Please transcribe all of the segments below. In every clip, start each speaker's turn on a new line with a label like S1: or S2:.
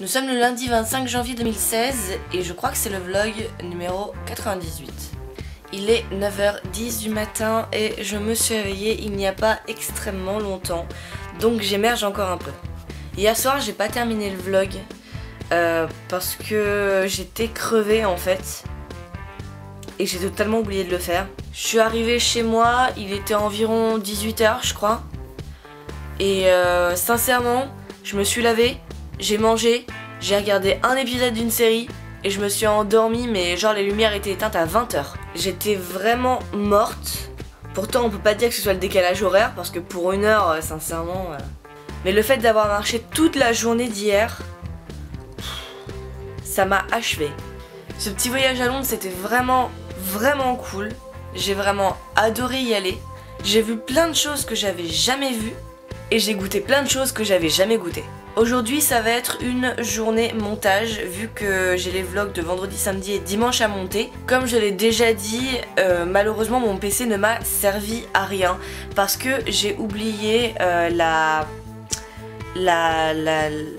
S1: Nous sommes le lundi 25 janvier 2016 et je crois que c'est le vlog numéro 98. Il est 9h10 du matin et je me suis réveillée il n'y a pas extrêmement longtemps, donc j'émerge encore un peu. Hier soir j'ai pas terminé le vlog parce que j'étais crevée en fait et j'ai totalement oublié de le faire. Je suis arrivée chez moi, il était environ 18h je crois et sincèrement je me suis lavée. J'ai mangé, j'ai regardé un épisode d'une série et je me suis endormie, mais genre les lumières étaient éteintes à 20h. J'étais vraiment morte. Pourtant on peut pas dire que ce soit le décalage horaire parce que pour une heure, sincèrement... Mais le fait d'avoir marché toute la journée d'hier, ça m'a achevé. Ce petit voyage à Londres c'était vraiment cool. J'ai vraiment adoré y aller. J'ai vu plein de choses que j'avais jamais vues et j'ai goûté plein de choses que j'avais jamais goûtées. Aujourd'hui ça va être une journée montage vu que j'ai les vlogs de vendredi, samedi et dimanche à monter. Comme je l'ai déjà dit, malheureusement mon PC ne m'a servi à rien parce que j'ai oublié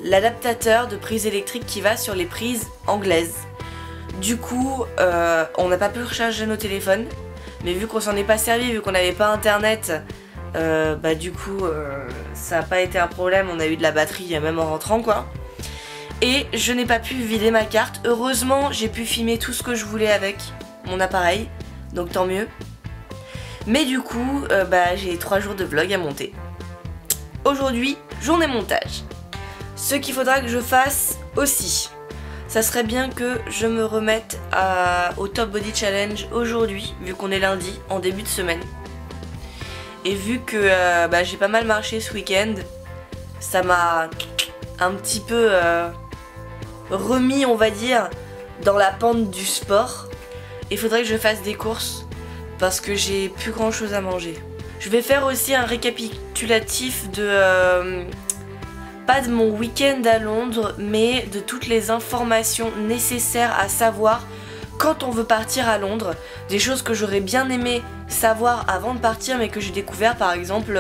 S1: l'adaptateur de prise électrique qui va sur les prises anglaises. Du coup on n'a pas pu recharger nos téléphones, mais vu qu'on s'en est pas servi, vu qu'on n'avait pas internet, du coup ça n'a pas été un problème, on a eu de la batterie même en rentrant quoi. Et je n'ai pas pu vider ma carte. Heureusement j'ai pu filmer tout ce que je voulais avec mon appareil, donc tant mieux. Mais du coup j'ai 3 jours de vlog à monter. Aujourd'hui, journée montage. Ce qu'il faudra que je fasse aussi, ça serait bien que je me remette au Top Body Challenge aujourd'hui, vu qu'on est lundi, en début de semaine. Et vu que j'ai pas mal marché ce week-end, ça m'a un petit peu remis, on va dire, dans la pente du sport. Il faudrait que je fasse des courses parce que j'ai plus grand chose à manger. Je vais faire aussi un récapitulatif de... pas de mon week-end à Londres, mais de toutes les informations nécessaires à savoir quand on veut partir à Londres, des choses que j'aurais bien aimé savoir avant de partir mais que j'ai découvert par exemple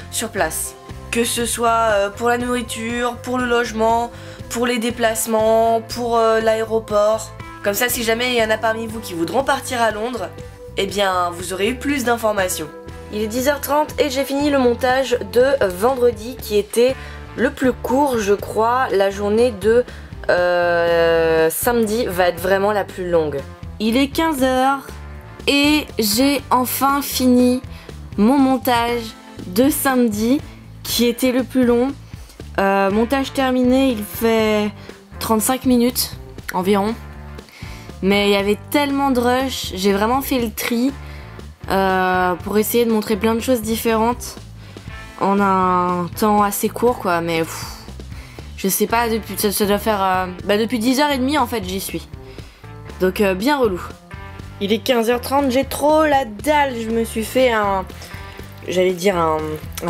S1: sur place. Que ce soit pour la nourriture, pour le logement, pour les déplacements, pour l'aéroport. Comme ça si jamais il y en a parmi vous qui voudront partir à Londres, eh bien vous aurez eu plus d'informations. Il est 10h30 et j'ai fini le montage de vendredi qui était le plus court je crois. La journée de... samedi va être vraiment la plus longue. Il est 15h et j'ai enfin fini mon montage de samedi qui était le plus long. Montage terminé, il fait 35 minutes environ. Mais il y avait tellement de rush, j'ai vraiment fait le tri pour essayer de montrer plein de choses différentes en un temps assez court quoi, mais je sais pas, depuis, ça doit faire... depuis 10h30 en fait j'y suis. Donc bien relou. Il est 15h30, j'ai trop la dalle. Je me suis fait un... J'allais dire un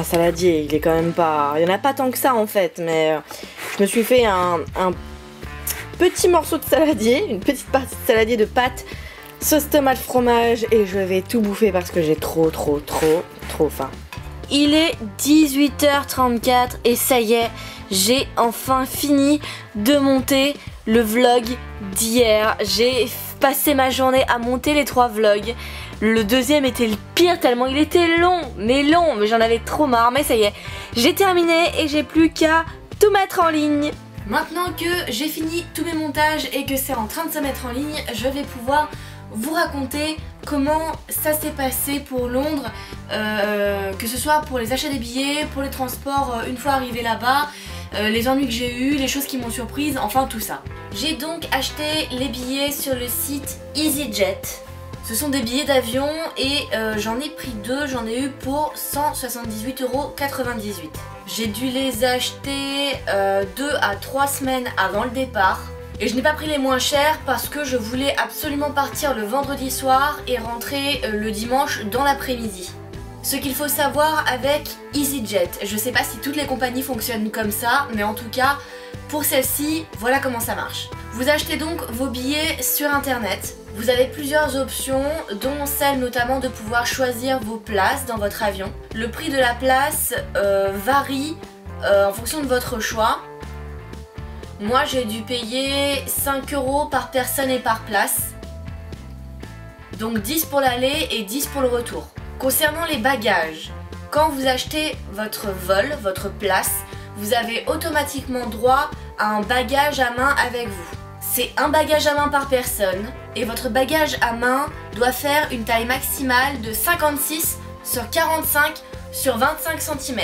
S1: saladier, il est quand même pas... Il y en a pas tant que ça en fait, mais je me suis fait un petit morceau de saladier, une petite partie de saladier de pâtes, sauce tomate fromage et je vais tout bouffer parce que j'ai trop faim. Il est 18h34 et ça y est, j'ai enfin fini de monter le vlog d'hier. J'ai passé ma journée à monter les 3 vlogs. Le deuxième était le pire tellement il était long, mais j'en avais trop marre. Mais ça y est, j'ai terminé et j'ai plus qu'à tout mettre en ligne. Maintenant que j'ai fini tous mes montages et que c'est en train de se mettre en ligne, je vais pouvoir vous raconter comment ça s'est passé pour Londres, que ce soit pour les achats des billets, pour les transports une fois arrivé là-bas, les ennuis que j'ai eu, les choses qui m'ont surprise, enfin tout ça. J'ai donc acheté les billets sur le site EasyJet. Ce sont des billets d'avion et j'en ai pris 2, j'en ai eu pour 178,98 €. J'ai dû les acheter 2 à 3 semaines avant le départ. Et je n'ai pas pris les moins chers parce que je voulais absolument partir le vendredi soir et rentrer le dimanche dans l'après-midi. Ce qu'il faut savoir avec EasyJet, je sais pas si toutes les compagnies fonctionnent comme ça, mais en tout cas, pour celle-ci, voilà comment ça marche. Vous achetez donc vos billets sur internet. Vous avez plusieurs options, dont celle notamment de pouvoir choisir vos places dans votre avion. Le prix de la place varie en fonction de votre choix. Moi j'ai dû payer 5 € par personne et par place. Donc 10 pour l'aller et 10 pour le retour. Concernant les bagages, quand vous achetez votre vol, votre place, vous avez automatiquement droit à un bagage à main avec vous. C'est un bagage à main par personne et votre bagage à main doit faire une taille maximale de 56 sur 45 sur 25 cm.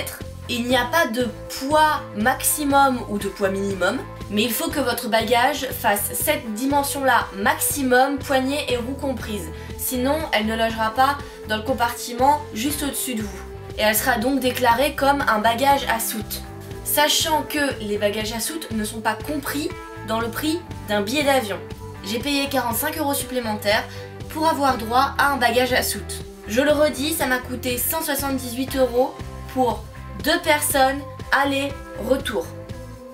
S1: Il n'y a pas de poids maximum ou de poids minimum, mais il faut que votre bagage fasse cette dimension-là maximum, poignée et roue comprises. Sinon, elle ne logera pas dans le compartiment juste au-dessus de vous. Et elle sera donc déclarée comme un bagage à soute. Sachant que les bagages à soute ne sont pas compris dans le prix d'un billet d'avion. J'ai payé 45 € supplémentaires pour avoir droit à un bagage à soute. Je le redis, ça m'a coûté 178 € pour 2 personnes, aller, retour.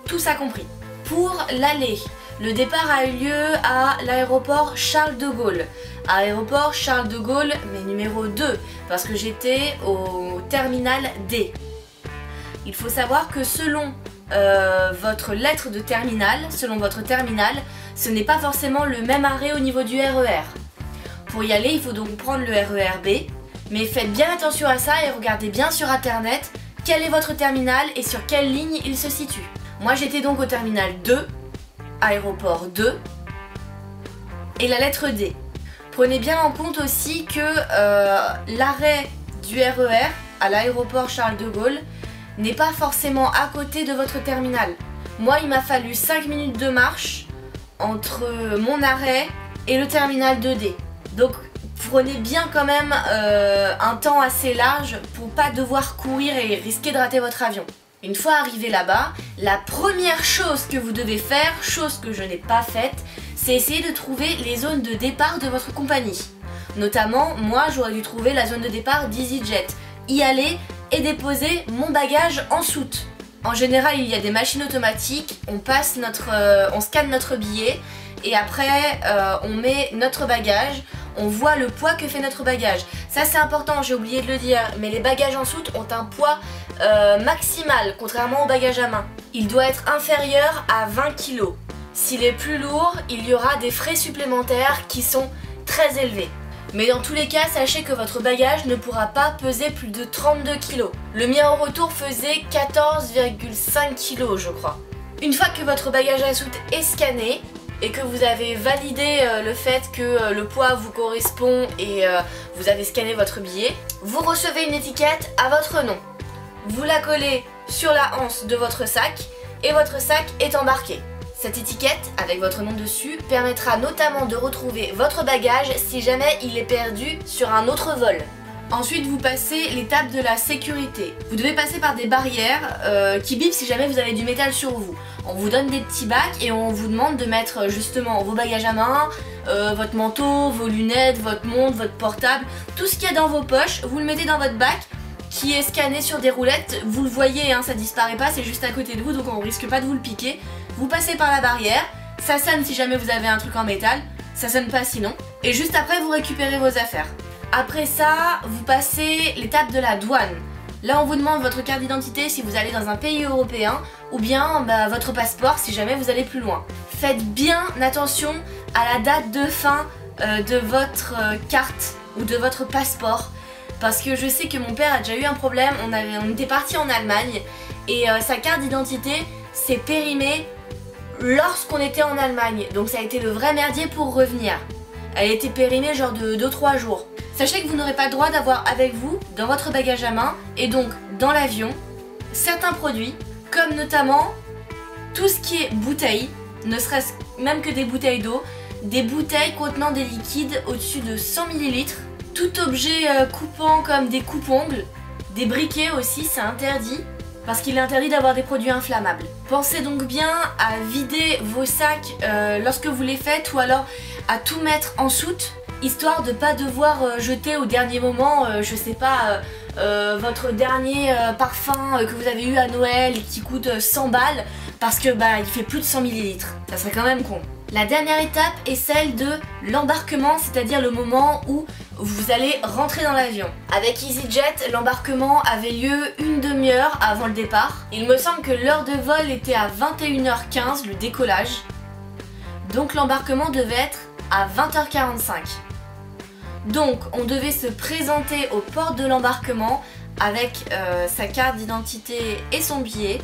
S1: Tout ça compris. Pour l'aller, le départ a eu lieu à l'aéroport Charles de Gaulle. Aéroport Charles de Gaulle, mais numéro 2, parce que j'étais au terminal D. Il faut savoir que selon votre lettre de terminal, ce n'est pas forcément le même arrêt au niveau du RER. Pour y aller, il faut donc prendre le RER B, mais faites bien attention à ça et regardez bien sur internet quel est votre terminal et sur quelle ligne il se situe. Moi j'étais donc au terminal 2, aéroport 2, et la lettre D. Prenez bien en compte aussi que l'arrêt du RER à l'aéroport Charles de Gaulle n'est pas forcément à côté de votre terminal. Moi il m'a fallu 5 minutes de marche entre mon arrêt et le terminal 2D. Donc prenez bien quand même un temps assez large pour pas devoir courir et risquer de rater votre avion. Une fois arrivé là-bas, la première chose que vous devez faire, chose que je n'ai pas faite, c'est essayer de trouver les zones de départ de votre compagnie. Notamment, moi j'aurais dû trouver la zone de départ d'EasyJet, y aller et déposer mon bagage en soute. En général, il y a des machines automatiques, on scanne notre billet et après on met notre bagage, on voit le poids que fait notre bagage. Ça c'est important, j'ai oublié de le dire, mais les bagages en soute ont un poids maximal, contrairement au bagage à main. Il doit être inférieur à 20 kg. S'il est plus lourd, il y aura des frais supplémentaires qui sont très élevés. Mais dans tous les cas, sachez que votre bagage ne pourra pas peser plus de 32 kg. Le mien au retour faisait 14,5 kg je crois. Une fois que votre bagage à soute est scanné, et que vous avez validé le fait que le poids vous correspond et vous avez scanné votre billet, vous recevez une étiquette à votre nom. Vous la collez sur la anse de votre sac et votre sac est embarqué. Cette étiquette avec votre nom dessus permettra notamment de retrouver votre bagage si jamais il est perdu sur un autre vol. Ensuite, vous passez l'étape de la sécurité. Vous devez passer par des barrières qui bipent si jamais vous avez du métal sur vous. On vous donne des petits bacs et on vous demande de mettre justement vos bagages à main, votre manteau, vos lunettes, votre montre, votre portable, tout ce qu'il y a dans vos poches, vous le mettez dans votre bac qui est scanné sur des roulettes. Vous le voyez, hein, ça disparaît pas, c'est juste à côté de vous, donc on risque pas de vous le piquer. Vous passez par la barrière, ça sonne si jamais vous avez un truc en métal, ça sonne pas sinon. Et juste après, vous récupérez vos affaires. Après ça, vous passez l'étape de la douane. Là, on vous demande votre carte d'identité si vous allez dans un pays européen ou bien votre passeport si jamais vous allez plus loin. Faites bien attention à la date de fin de votre carte ou de votre passeport parce que je sais que mon père a déjà eu un problème. On était parti en Allemagne et sa carte d'identité s'est périmée lorsqu'on était en Allemagne. Donc ça a été le vrai merdier pour revenir. Elle a été périmée genre de 2-3 jours. Sachez que vous n'aurez pas le droit d'avoir avec vous, dans votre bagage à main, et donc dans l'avion, certains produits, comme notamment tout ce qui est bouteilles, ne serait-ce même que des bouteilles d'eau, des bouteilles contenant des liquides au-dessus de 100 ml, tout objet coupant comme des coupes-ongles, des briquets aussi, c'est interdit, parce qu'il est interdit d'avoir des produits inflammables. Pensez donc bien à vider vos sacs lorsque vous les faites, ou alors à tout mettre en soute, histoire de pas devoir jeter au dernier moment, je sais pas, votre dernier parfum que vous avez eu à Noël et qui coûte 100 balles parce que il fait plus de 100 ml. Ça serait quand même con. La dernière étape est celle de l'embarquement, c'est-à-dire le moment où vous allez rentrer dans l'avion. Avec EasyJet, l'embarquement avait lieu une demi-heure avant le départ. Il me semble que l'heure de vol était à 21h15, le décollage. Donc l'embarquement devait être à 20h45. Donc on devait se présenter aux portes de l'embarquement avec sa carte d'identité et son billet.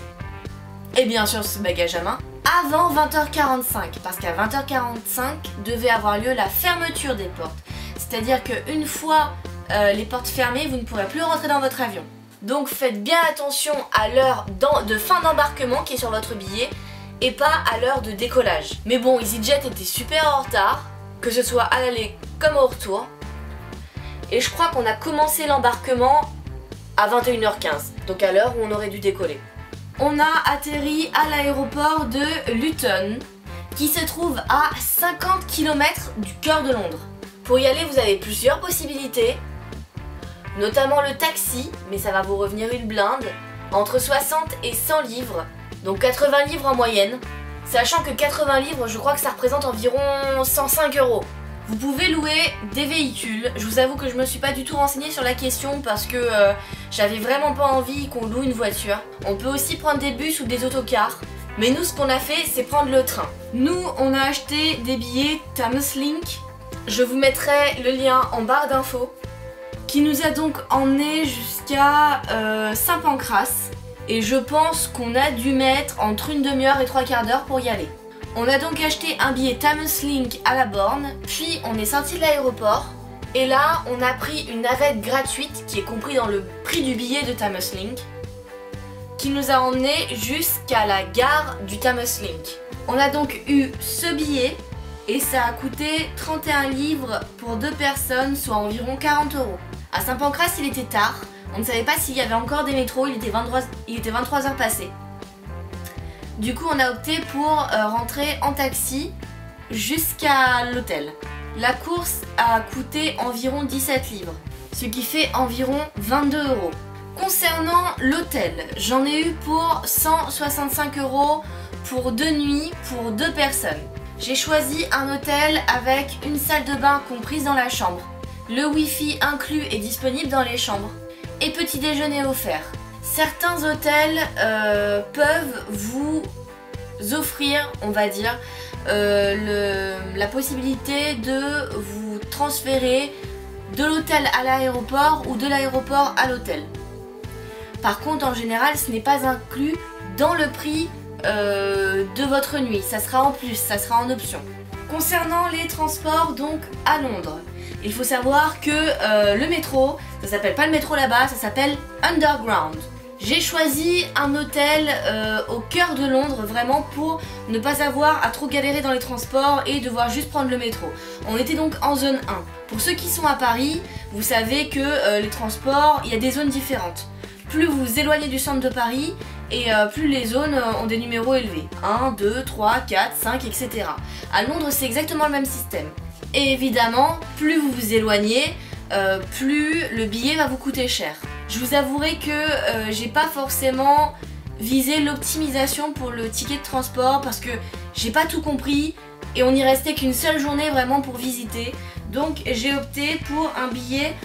S1: Et bien sûr ce bagage à main. Avant 20h45, parce qu'à 20h45 devait avoir lieu la fermeture des portes. C'est-à-dire qu'une fois les portes fermées, vous ne pourrez plus rentrer dans votre avion. Donc faites bien attention à l'heure de fin d'embarquement qui est sur votre billet et pas à l'heure de décollage. Mais bon, EasyJet était super en retard, que ce soit à l'aller comme au retour. Et je crois qu'on a commencé l'embarquement à 21h15, donc à l'heure où on aurait dû décoller. On a atterri à l'aéroport de Luton, qui se trouve à 50 km du cœur de Londres. Pour y aller, vous avez plusieurs possibilités, notamment le taxi, mais ça va vous revenir une blinde, entre 60 et 100 livres, donc 80 livres en moyenne, sachant que 80 livres, je crois que ça représente environ 105 €. Vous pouvez louer des véhicules. Je vous avoue que je me suis pas du tout renseignée sur la question parce que j'avais vraiment pas envie qu'on loue une voiture. On peut aussi prendre des bus ou des autocars. Mais nous, ce qu'on a fait, c'est prendre le train. Nous, on a acheté des billets Thameslink. Je vous mettrai le lien en barre d'infos. Qui nous a donc emmené jusqu'à Saint-Pancras. Et je pense qu'on a dû mettre entre une demi-heure et 3/4 d'heure pour y aller. On a donc acheté un billet Thameslink à la borne, puis on est sorti de l'aéroport et là on a pris une navette gratuite qui est compris dans le prix du billet de Thameslink qui nous a emmené jusqu'à la gare du Thameslink. On a donc eu ce billet et ça a coûté 31 livres pour 2 personnes, soit environ 40 €. À Saint-Pancras il était tard, on ne savait pas s'il y avait encore des métros, il était 23 heures passées. Du coup, on a opté pour rentrer en taxi jusqu'à l'hôtel. La course a coûté environ 17 livres, ce qui fait environ 22 €. Concernant l'hôtel, j'en ai eu pour 165 € pour 2 nuits pour 2 personnes. J'ai choisi un hôtel avec une salle de bain comprise dans la chambre. Le Wi-Fi inclus est disponible dans les chambres et petit déjeuner offert. Certains hôtels peuvent vous offrir, on va dire, la possibilité de vous transférer de l'hôtel à l'aéroport ou de l'aéroport à l'hôtel. Par contre, en général, ce n'est pas inclus dans le prix de votre nuit. Ça sera en plus, ça sera en option. Concernant les transports donc à Londres, il faut savoir que le métro, ça s'appelle pas le métro là-bas, ça s'appelle Underground. J'ai choisi un hôtel au cœur de Londres vraiment pour ne pas avoir à trop galérer dans les transports et devoir juste prendre le métro. On était donc en zone 1. Pour ceux qui sont à Paris, vous savez que les transports, il y a des zones différentes. Plus vous vous éloignez du centre de Paris et plus les zones ont des numéros élevés. 1, 2, 3, 4, 5, etc. À Londres, c'est exactement le même système. Et évidemment, plus vous vous éloignez, plus le billet va vous coûter cher. Je vous avouerai que j'ai pas forcément visé l'optimisation pour le ticket de transport parce que j'ai pas tout compris et on n'y restait qu'une seule journée vraiment pour visiter. Donc j'ai opté pour un billet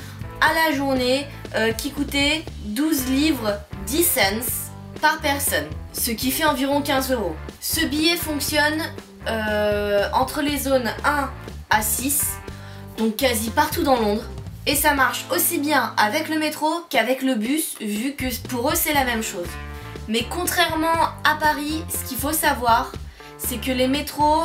S1: à la journée qui coûtait 12 livres 10 cents par personne, ce qui fait environ 15 €. Ce billet fonctionne entre les zones 1 à 6, donc quasi partout dans Londres. Et ça marche aussi bien avec le métro qu'avec le bus, vu que pour eux c'est la même chose. Mais contrairement à Paris, ce qu'il faut savoir, c'est que les métros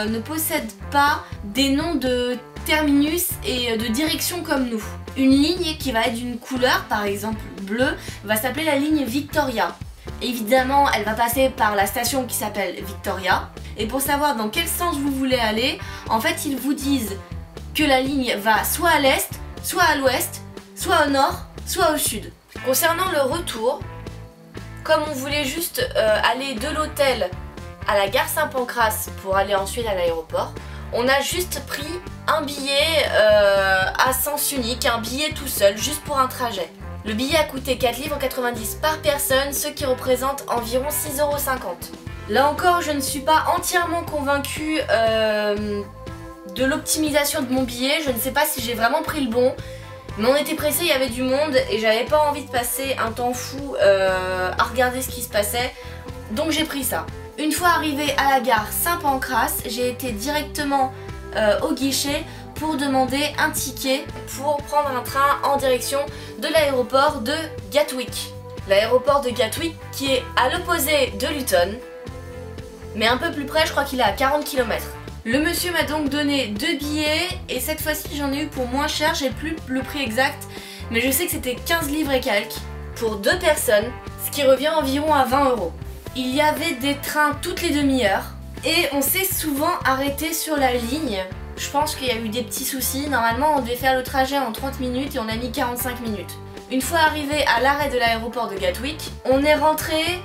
S1: ne possèdent pas des noms de terminus et de direction comme nous. Une ligne qui va être d'une couleur, par exemple bleue, va s'appeler la ligne Victoria. Évidemment, elle va passer par la station qui s'appelle Victoria. Et pour savoir dans quel sens vous voulez aller, en fait ils vous disent que la ligne va soit à l'est, soit à l'ouest, soit au nord, soit au sud. Concernant le retour, comme on voulait juste aller de l'hôtel à la gare Saint-Pancras pour aller ensuite à l'aéroport, on a juste pris un billet à sens unique, un billet tout seul, juste pour un trajet. Le billet a coûté 4,90 livres par personne, ce qui représente environ 6,50 €. Là encore, je ne suis pas entièrement convaincue de l'optimisation de mon billet. Je ne sais pas si j'ai vraiment pris le bon. Mais on était pressé, il y avait du monde et j'avais pas envie de passer un temps fou à regarder ce qui se passait. Donc j'ai pris ça. Une fois arrivée à la gare Saint-Pancras, j'ai été directement au guichet pour demander un ticket pour prendre un train en direction de l'aéroport de Gatwick. L'aéroport de Gatwick qui est à l'opposé de Luton, mais un peu plus près, je crois qu'il est à 40 km. Le monsieur m'a donc donné 2 billets et cette fois-ci j'en ai eu pour moins cher, j'ai plus le prix exact, mais je sais que c'était 15 livres et quelques pour 2 personnes, ce qui revient environ à 20 €. Il y avait des trains toutes les demi-heures et on s'est souvent arrêté sur la ligne. Je pense qu'il y a eu des petits soucis, normalement on devait faire le trajet en 30 minutes et on a mis 45 minutes. Une fois arrivé à l'arrêt de l'aéroport de Gatwick, on est rentré,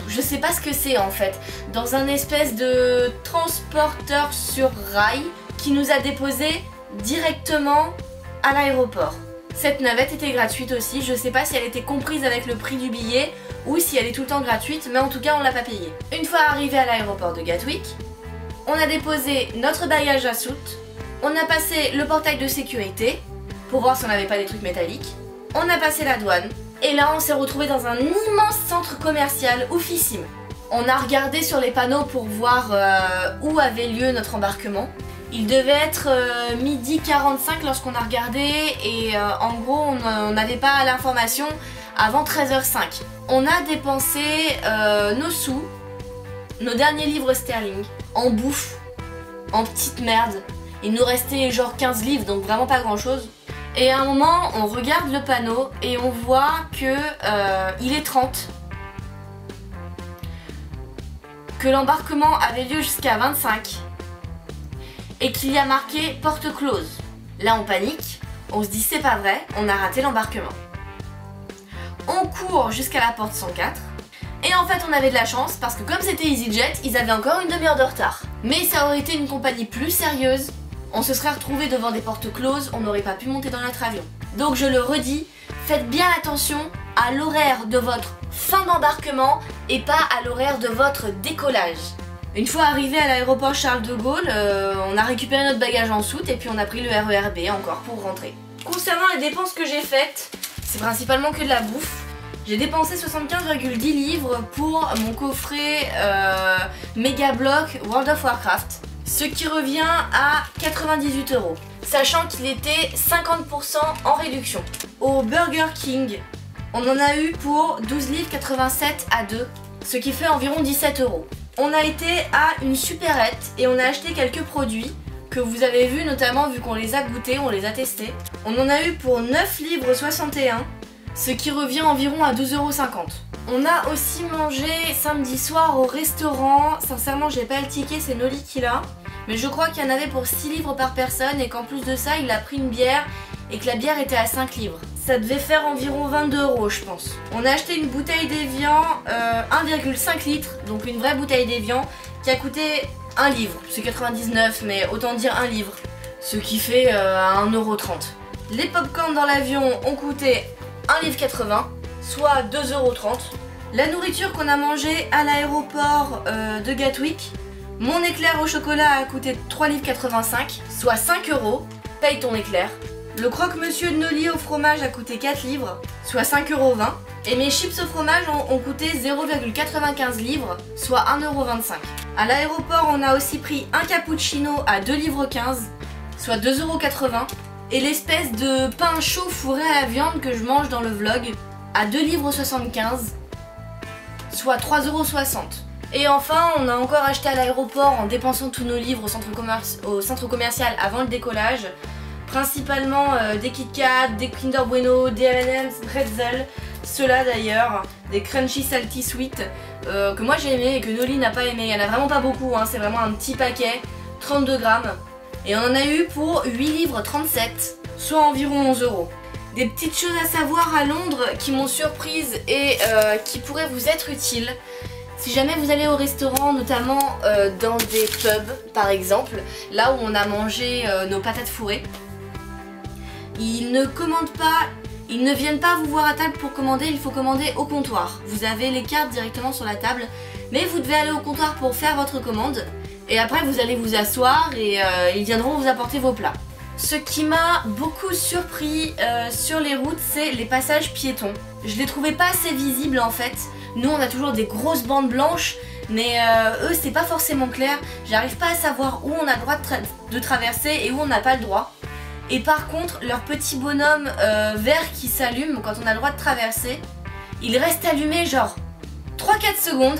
S1: je sais pas ce que c'est en fait, dans un espèce de transporteur sur rail qui nous a déposé directement à l'aéroport. Cette navette était gratuite aussi, je sais pas si elle était comprise avec le prix du billet ou si elle est tout le temps gratuite, mais en tout cas on l'a pas payée. Une fois arrivé à l'aéroport de Gatwick, on a déposé notre bagage à soute, on a passé le portail de sécurité pour voir si on n'avait pas des trucs métalliques, on a passé la douane et là on s'est retrouvé dans un immense centre commercial oufissime. On a regardé sur les panneaux pour voir où avait lieu notre embarquement. Il devait être 12h45 lorsqu'on a regardé et en gros on n'avait pas l'information avant 13h05. On a dépensé nos sous, nos derniers livres sterling, en bouffe, en petite merde. Il nous restait genre 15 livres donc vraiment pas grand chose. Et à un moment on regarde le panneau et on voit que il est 30. Que l'embarquement avait lieu jusqu'à 25. Et qu'il y a marqué porte close. Là on panique, on se dit c'est pas vrai, on a raté l'embarquement. On court jusqu'à la porte 104 et en fait on avait de la chance parce que comme c'était EasyJet, ils avaient encore une demi-heure de retard. Mais ça aurait été une compagnie plus sérieuse, on se serait retrouvé devant des portes closes, on n'aurait pas pu monter dans notre avion. Donc je le redis, faites bien attention à l'horaire de votre fin d'embarquement et pas à l'horaire de votre décollage. Une fois arrivé à l'aéroport Charles de Gaulle, on a récupéré notre bagage en soute et puis on a pris le RER B encore pour rentrer. Concernant les dépenses que j'ai faites, c'est principalement que de la bouffe. J'ai dépensé 75,10 livres pour mon coffret Mega Block World of Warcraft, ce qui revient à 98 €, sachant qu'il était 50% en réduction. Au Burger King, on en a eu pour 12,87 livres à 2, ce qui fait environ 17 €. On a été à une supérette et on a acheté quelques produits que vous avez vus notamment vu qu'on les a goûtés, on les a testés. On en a eu pour 9,61 livres, ce qui revient environ à 12,50 €. On a aussi mangé samedi soir au restaurant, sincèrement j'ai pas le ticket, c'est Noli qui l'a. Mais je crois qu'il y en avait pour 6 livres par personne et qu'en plus de ça il a pris une bière et que la bière était à 5 livres. Ça devait faire environ 22 € je pense. On a acheté une bouteille d'évian 1,5 litres, donc une vraie bouteille d'évian qui a coûté 1 livre. C'est 99 mais autant dire 1 livre, ce qui fait 1,30 €. Les popcorn dans l'avion ont coûté 1,80 livre, soit 2,30 €. La nourriture qu'on a mangée à l'aéroport de Gatwick, mon éclair au chocolat a coûté 3,85 livres, soit 5 €. Paye ton éclair. Le croque-monsieur de Noli au fromage a coûté 4 livres, soit 5,20 €. Et mes chips au fromage ont coûté 0,95 livres, soit 1,25 €. À l'aéroport, on a aussi pris un cappuccino à 2,15 livres, soit 2,80 €. Et l'espèce de pain chaud fourré à la viande que je mange dans le vlog à 2,75 livres, soit 3,60 €. Et enfin, on a encore acheté à l'aéroport en dépensant tous nos livres au centre commercial avant le décollage. Principalement des Kit Kat, des Kinder Bueno, des M&M's, Pretzel, ceux-là d'ailleurs, des Crunchy Salty Sweet que moi j'ai aimé et que Noli n'a pas aimé. Il n'y en a vraiment pas beaucoup, hein, c'est vraiment un petit paquet, 32 grammes. Et on en a eu pour 8,37 livres, soit environ 11 €. Des petites choses à savoir à Londres qui m'ont surprise et qui pourraient vous être utiles. Si jamais vous allez au restaurant, notamment dans des pubs par exemple, là où on a mangé nos patates fourrées, ils ne commandent pas Ils ne viennent pas vous voir à table pour commander, il faut commander au comptoir. Vous avez les cartes directement sur la table, mais vous devez aller au comptoir pour faire votre commande. Et après vous allez vous asseoir et ils viendront vous apporter vos plats. Ce qui m'a beaucoup surpris sur les routes, c'est les passages piétons. Je les trouvais pas assez visibles en fait. Nous on a toujours des grosses bandes blanches, mais eux c'est pas forcément clair. J'arrive pas à savoir où on a le droit de traverser et où on n'a pas le droit. Et par contre, leur petit bonhomme vert qui s'allume quand on a le droit de traverser, il reste allumé genre 3-4 secondes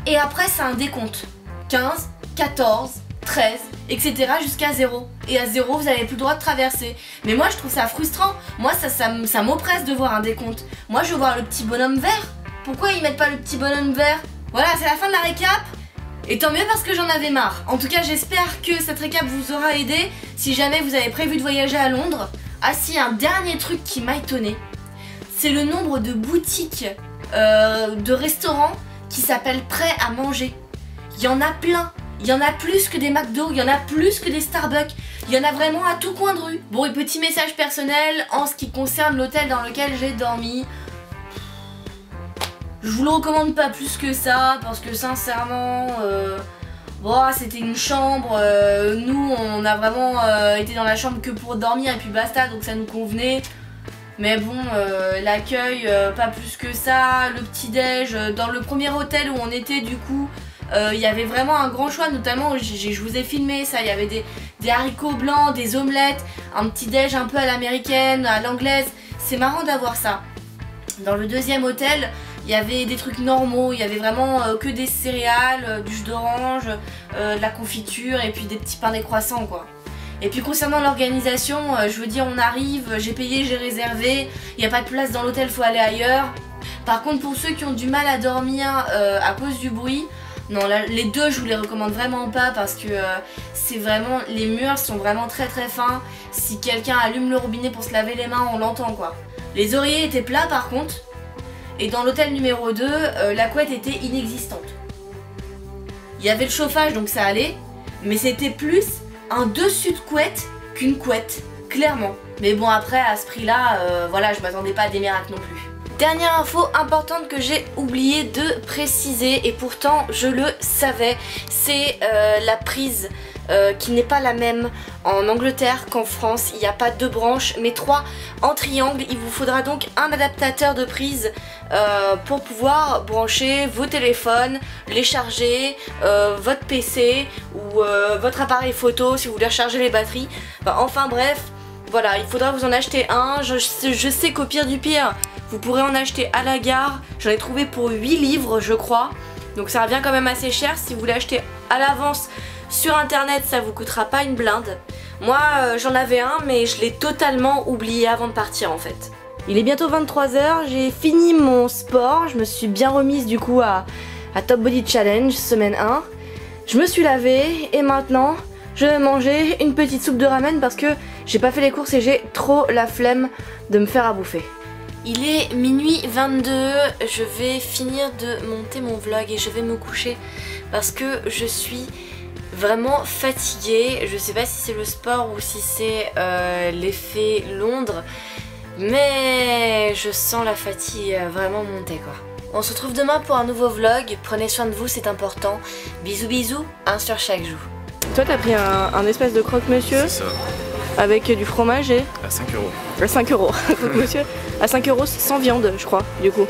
S1: et après c'est un décompte. 15, 14, 13, etc. jusqu'à 0. Et à 0, vous n'avez plus le droit de traverser. Mais moi, je trouve ça frustrant. Moi, ça m'oppresse de voir un décompte. Moi, je veux voir le petit bonhomme vert. Pourquoi ils mettent pas le petit bonhomme vert? Voilà, c'est la fin de la récap. Et tant mieux parce que j'en avais marre. En tout cas, j'espère que cette récap vous aura aidé si jamais vous avez prévu de voyager à Londres. Ah si, un dernier truc qui m'a étonné, c'est le nombre de boutiques, de restaurants qui s'appellent prêts à manger. Il y en a plein. Il y en a plus que des McDo, il y en a plus que des Starbucks, il y en a vraiment à tout coin de rue. Bon, et petit message personnel en ce qui concerne l'hôtel dans lequel j'ai dormi. Je vous le recommande pas plus que ça parce que sincèrement, c'était une chambre. Nous, on a vraiment été dans la chambre que pour dormir et puis basta, donc ça nous convenait. Mais bon, l'accueil, pas plus que ça. Le petit-déj, dans le premier hôtel où on était du coup, il y avait vraiment un grand choix, notamment je vous ai filmé ça, il y avait des haricots blancs, des omelettes, un petit déj un peu à l'américaine, à l'anglaise, c'est marrant d'avoir ça. Dans le deuxième hôtel, il y avait des trucs normaux, il y avait vraiment que des céréales, du jus d'orange, de la confiture et puis des petits pains, des croissants quoi. Et puis concernant l'organisation, je veux dire on arrive, j'ai payé, j'ai réservé, il n'y a pas de place dans l'hôtel, faut aller ailleurs. Par contre pour ceux qui ont du mal à dormir à cause du bruit, non, là, les deux je vous les recommande vraiment pas parce que c'est vraiment, les murs sont vraiment très très fins. Si quelqu'un allume le robinet pour se laver les mains, on l'entend quoi. Les oreillers étaient plats par contre. Et dans l'hôtel numéro 2, la couette était inexistante. Il y avait le chauffage donc ça allait, mais c'était plus un dessus de couette qu'une couette, clairement. Mais bon après à ce prix là, voilà, je m'attendais pas à des miracles non plus. Dernière info importante que j'ai oublié de préciser et pourtant je le savais, c'est la prise qui n'est pas la même en Angleterre qu'en France. Il n'y a pas 2 branches mais 3 en triangle. Il vous faudra donc un adaptateur de prise pour pouvoir brancher vos téléphones, les charger, votre PC ou votre appareil photo si vous voulez recharger les batteries. Enfin bref, voilà, il faudra vous en acheter un. Je sais qu'au pire du pire, vous pourrez en acheter à la gare. J'en ai trouvé pour 8 livres je crois. Donc ça revient quand même assez cher. Si vous voulez acheter à l'avance sur internet, ça vous coûtera pas une blinde. Moi j'en avais un mais je l'ai totalement oublié avant de partir en fait. Il est bientôt 23 h, j'ai fini mon sport. Je me suis bien remise du coup à Top Body Challenge semaine 1. Je me suis lavée et maintenant je vais manger une petite soupe de ramen parce que j'ai pas fait les courses et j'ai trop la flemme de me faire à bouffer. Il est minuit 22, je vais finir de monter mon vlog et je vais me coucher parce que je suis vraiment fatiguée. Je sais pas si c'est le sport ou si c'est l'effet Londres, mais je sens la fatigue vraiment monter quoi. On se retrouve demain pour un nouveau vlog, prenez soin de vous, c'est important. Bisous bisous, un sur chaque joue. Toi t'as pris un espèce de croque-monsieur.
S2: C'est ça.
S1: Avec du fromage et...
S2: À 5 €.
S1: À 5 €, croque-monsieur. À 5 € sans viande je crois du coup.